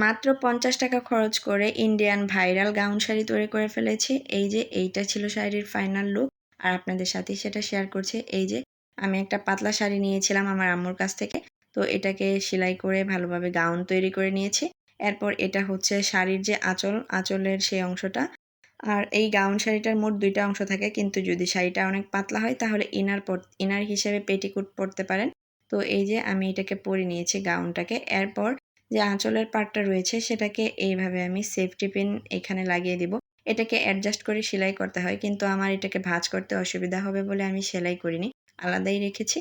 মাত্র 50 টাকা খরচ করে ইন্ডিয়ান ভাইরাল গাউন শাড়ি তৈরি করে ফেলেছি। এই যে এইটা ছিল শাড়ির ফাইনাল লুক, আর আপনাদের সাথে সেটা শেয়ার করছি। এই যে আমি একটা পাতলা শাড়ি নিয়েছিলাম আমার আম্মুর কাছ থেকে, তো এটাকে সেলাই করে ভালোভাবে গাউন তৈরি করে নিয়েছি। এরপর এটা হচ্ছে শাড়ির যে আঁচলের সেই অংশটা। আর এই গাউন শাড়িটার মোট 2টা অংশ থাকে, কিন্তু যদি শাড়িটা অনেক পাতলা হয় তাহলে ইনার হিসেবে পেটিকোট পরতে পারেন। তো এই যে আমি এটাকে পরে নিয়েছি গাউনটাকে। এরপর যে আঁচলের পার্টটা রয়েছে সেটাকে এইভাবে আমি সেফটি পিন এখানে লাগিয়ে দিব। এটাকে অ্যাডজাস্ট করে সেলাই করতে হয়, কিন্তু আমার এটাকে ভাঁজ করতে অসুবিধা হবে বলে আমি সেলাই করিনি, আলাদাই রেখেছি।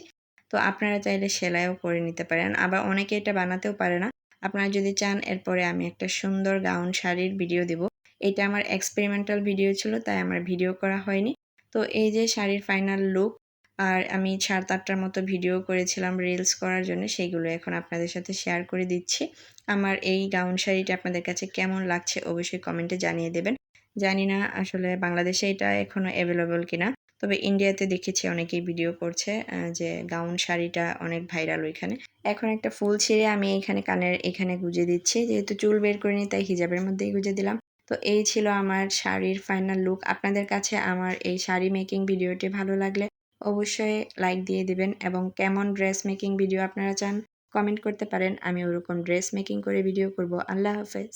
তো আপনারা চাইলে সেলাইও করে নিতে পারেন, আবার অনেকে এটা বানাতেও পারে না। আপনারা যদি চান এরপরে আমি একটা সুন্দর গাউন শাড়ির ভিডিও দিব। এটা আমার এক্সপেরিমেন্টাল ভিডিও ছিল, তাই আমার ভিডিও করা হয়নি। তো এই যে শাড়ির ফাইনাল লুক, আর আমি 7-8টার মতো ভিডিও করেছিলাম রিলস করার জন্য, সেইগুলো এখন আপনাদের সাথে শেয়ার করে দিচ্ছি। আমার এই গাউন শাড়িটা আপনাদের কাছে কেমন লাগছে অবশ্যই কমেন্টে জানিয়ে দেবেন। জানি না আসলে বাংলাদেশে এটা এখনও অ্যাভেলেবল কিনা, তবে ইন্ডিয়াতে দেখেছি অনেকেই ভিডিও করছে যে গাউন শাড়িটা অনেক ভাইরাল ওইখানে। এখন একটা ফুল ছিঁড়ে আমি এখানে কানের এখানে গুঁজে দিচ্ছি, যেহেতু চুল বের করিনি তাই হিজাবের মধ্যেই গুঁজে দিলাম। তো এই ছিল আমার শাড়ির ফাইনাল লুক। আপনাদের কাছে আমার এই শাড়ি মেকিং ভিডিওটি ভালো লাগলে অবশ্যই লাইক দিয়ে দিবেন, এবং কেমন ড্রেস মেকিং ভিডিও আপনারা চান কমেন্ট করতে পারেন। আমি ওরকম ড্রেস মেকিং করে ভিডিও করব। আল্লাহ হাফেজ।